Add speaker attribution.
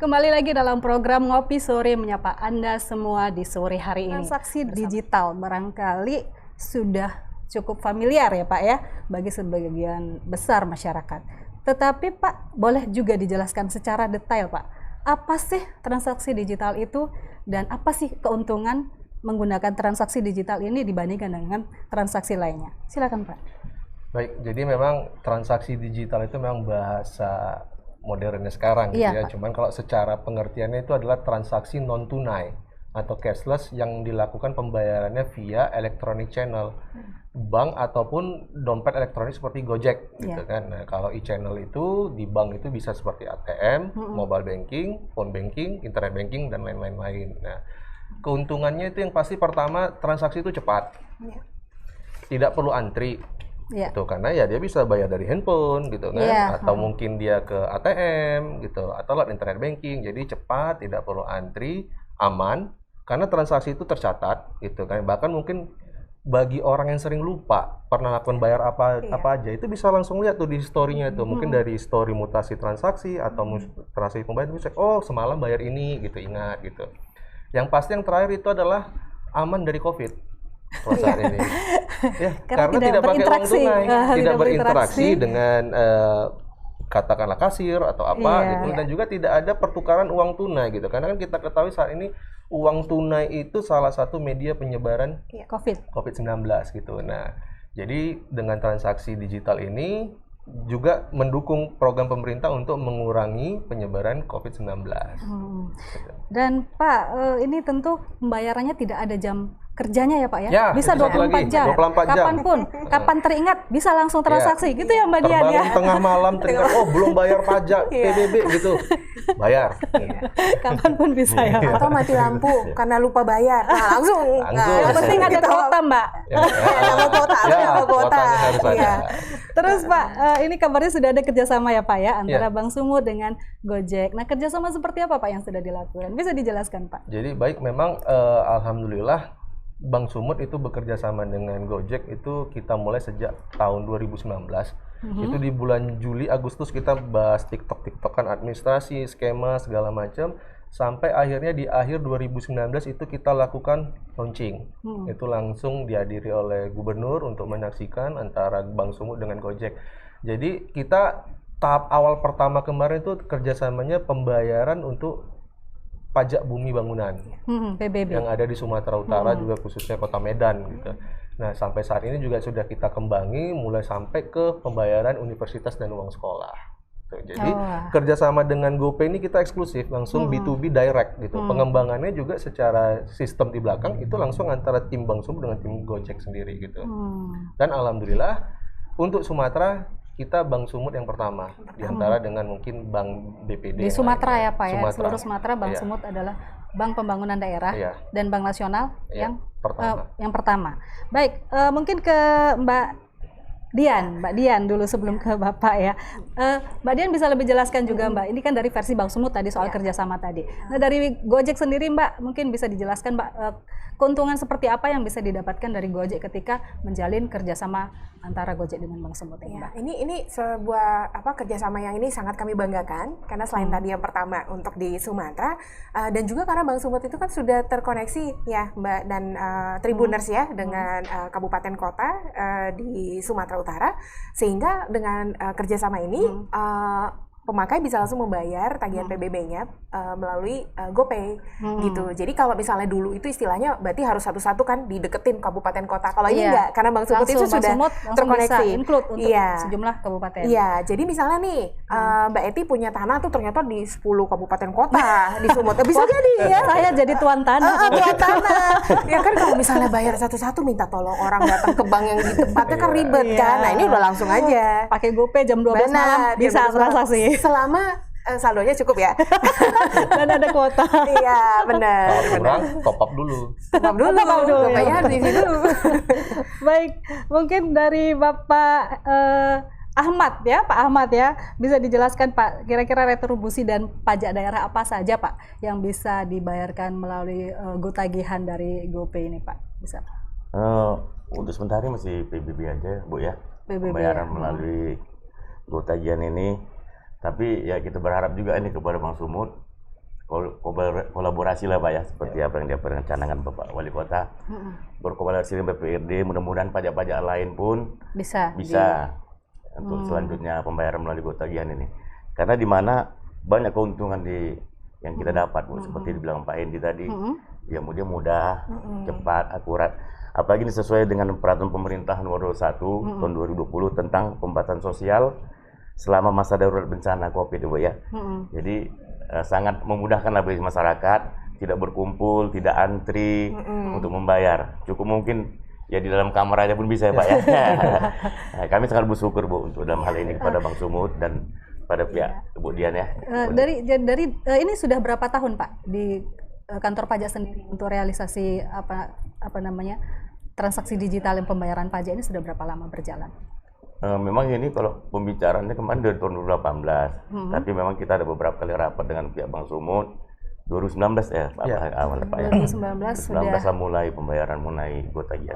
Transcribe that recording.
Speaker 1: Kembali lagi dalam program Ngopi Sore menyapa Anda semua di sore hari ini. Transaksi digital barangkali sudah cukup familiar ya Pak ya bagi sebagian besar masyarakat. Tetapi Pak, boleh juga dijelaskan secara detail Pak, apa sih transaksi digital itu dan apa sih keuntungan menggunakan transaksi digital ini dibandingkan dengan transaksi lainnya? Silakan Pak.
Speaker 2: Baik, jadi memang transaksi digital itu memang bahasa modernnya sekarang gitu ya. Cuman kalau secara pengertiannya itu adalah transaksi non tunai atau cashless yang dilakukan pembayarannya via electronic channel, bank ataupun dompet elektronik seperti Gojek gitu kan. Nah, kalau e-channel itu di bank itu bisa seperti ATM, mobile banking, phone banking, internet banking dan lain-lain. Nah, keuntungannya itu yang pasti pertama transaksi itu cepat. Tidak perlu antri. Gitu, karena ya dia bisa bayar dari handphone gitu kan, atau mungkin dia ke ATM gitu, atau lewat internet banking, jadi cepat, tidak perlu antri, aman, karena transaksi itu tercatat gitu kan. Bahkan mungkin bagi orang yang sering lupa pernah lakukan bayar apa aja, itu bisa langsung lihat tuh di story-nya itu, mungkin dari story mutasi transaksi atau transaksi pembayaran, bisa oh semalam bayar ini gitu, ingat gitu. Yang pasti yang terakhir itu adalah aman dari COVID. Saat ini ya, karena tidak pakai uang tunai, tidak berinteraksi dengan katakanlah kasir atau apa gitu, dan juga tidak ada pertukaran uang tunai gitu, karena kan kita ketahui saat ini uang tunai itu salah satu media penyebaran COVID-19 gitu. Nah, jadi dengan transaksi digital ini juga mendukung program pemerintah untuk mengurangi penyebaran COVID-19.
Speaker 1: Dan Pak, ini tentu pembayarannya tidak ada jam kerjanya ya Pak ya? Bisa 24 jam,
Speaker 2: 24 jam.
Speaker 1: Kapanpun, kapan teringat bisa langsung transaksi, gitu ya Mbak Dian ya?
Speaker 2: Tengah malam teringat, oh belum bayar pajak PBB gitu, bayar.
Speaker 1: Kapanpun bisa ya.
Speaker 3: Atau mati lampu karena lupa bayar, nah langsung.
Speaker 1: Yang penting ada kuota Mbak.
Speaker 3: Ada kuota.
Speaker 1: Terus Pak, ini kabarnya sudah ada kerjasama ya Pak ya, antara Bank Sumut dengan Gojek. Nah, kerjasama seperti apa Pak yang sudah dilakukan? Bisa dijelaskan Pak?
Speaker 2: Jadi baik, memang alhamdulillah Bank Sumut itu bekerja sama dengan Gojek itu kita mulai sejak tahun 2019. Itu di bulan Juli Agustus kita bahas TikTokan administrasi, skema segala macam, sampai akhirnya di akhir 2019 itu kita lakukan launching. Itu langsung dihadiri oleh gubernur untuk menyaksikan antara Bank Sumut dengan Gojek. Jadi kita tahap awal pertama kemarin itu kerjasamanya pembayaran untuk pajak bumi bangunan
Speaker 1: PBB
Speaker 2: yang ada di Sumatera Utara, juga khususnya Kota Medan gitu. Nah, sampai saat ini juga sudah kita kembangi mulai sampai ke pembayaran universitas dan uang sekolah. Jadi kerjasama dengan GoPay ini kita eksklusif, langsung B2B direct gitu. Pengembangannya juga secara sistem di belakang itu langsung antara tim Bank Sumut dengan tim Gojek sendiri gitu. Dan alhamdulillah untuk Sumatera kita Bank Sumut yang pertama di antara dengan mungkin Bank BPD
Speaker 1: di Sumatera ya Pak ya, seluruh Sumatera Bank Sumut adalah Bank Pembangunan Daerah dan Bank Nasional yang pertama. Baik, mungkin ke Mbak Dian dulu sebelum ke Bapak ya. Mbak Dian bisa lebih jelaskan juga Mbak, ini kan dari versi Bank Sumut tadi soal kerjasama tadi. Nah, dari Gojek sendiri Mbak, mungkin bisa dijelaskan Mbak, keuntungan seperti apa yang bisa didapatkan dari Gojek ketika menjalin kerjasama antara Gojek dengan Bank Sumut ini Mbak?
Speaker 3: Ini sebuah kerjasama yang ini sangat kami banggakan, karena selain tadi yang pertama untuk di Sumatera, dan juga karena Bank Sumut itu kan sudah terkoneksi ya Mbak dan Tribuners ya dengan kabupaten kota di Sumatera Utara, sehingga dengan kerjasama ini pemakai bisa langsung membayar tagihan PBB-nya melalui GoPay gitu. Jadi kalau misalnya dulu itu istilahnya berarti harus satu-satu kan dideketin kabupaten kota. Kalau ini enggak, karena Bank Sumut itu sudah terkoneksi.
Speaker 1: Include untuk sejumlah kabupaten.
Speaker 3: Iya, jadi misalnya nih Mbak Eti punya tanah tuh ternyata di 10 kabupaten kota di Sumut. Bisa jadi ya.
Speaker 1: Saya jadi tuan tanah.
Speaker 3: Tuan tanah. Ya kan kalau misalnya bayar satu-satu minta tolong orang datang ke bank yang di tempatnya kan ribet kan. Nah, ini udah langsung aja.
Speaker 1: Pakai GoPay jam 12 malam bisa transaksi.
Speaker 3: Selama saldonya cukup ya.
Speaker 1: Dan ada kuota.
Speaker 3: Iya, benar.
Speaker 2: Kalau kurang, top up dulu.
Speaker 3: Top up dulu.
Speaker 1: Ya. Baik, mungkin dari Bapak Ahmad ya, Pak Ahmad ya, bisa dijelaskan Pak, kira-kira retribusi dan pajak daerah apa saja Pak yang bisa dibayarkan melalui GoTagihan dari GoPay ini Pak? Bisa Pak?
Speaker 4: Untuk sementara masih PBB aja Bu ya,
Speaker 1: ya.
Speaker 4: Pembayaran melalui GoTagihan ini. Tapi ya kita berharap juga ini kepada Bank Sumut kolaborasi lah Pak ya, seperti apa yang dia perencanaan Bapak Wali Kota. Berkolaborasi dengan BPRD, mudah-mudahan pajak-pajak lain pun bisa untuk selanjutnya pembayaran melalui GoTagihan ini. Karena di mana banyak keuntungan yang kita dapat Bu, seperti dibilang Pak Hendy tadi, ya mudah, cepat, akurat. Apalagi ini sesuai dengan peraturan pemerintah nomor 21 tahun 2020 tentang pembatasan sosial selama masa darurat bencana COVID Bu ya. Jadi sangat memudahkan bagi masyarakat, tidak berkumpul, tidak antri untuk membayar. Cukup mungkin ya di dalam kamar aja pun bisa ya Pak ya. Nah, kami sangat bersyukur Bu untuk dalam hal ini kepada Bang Sumut dan pada pihak Bu Dian ya.
Speaker 1: Dari ini sudah berapa tahun Pak di kantor pajak sendiri untuk realisasi apa namanya transaksi digital yang pembayaran pajak ini sudah berapa lama berjalan?
Speaker 4: Memang ini kalau pembicaraannya kemarin dari tahun 2018, tapi memang kita ada beberapa kali rapat dengan pihak Bang Sumut. 2019 ya Pak, awal Pak ya.
Speaker 1: 2019
Speaker 4: sudah mulai pembayaran mengenai GoTagihan.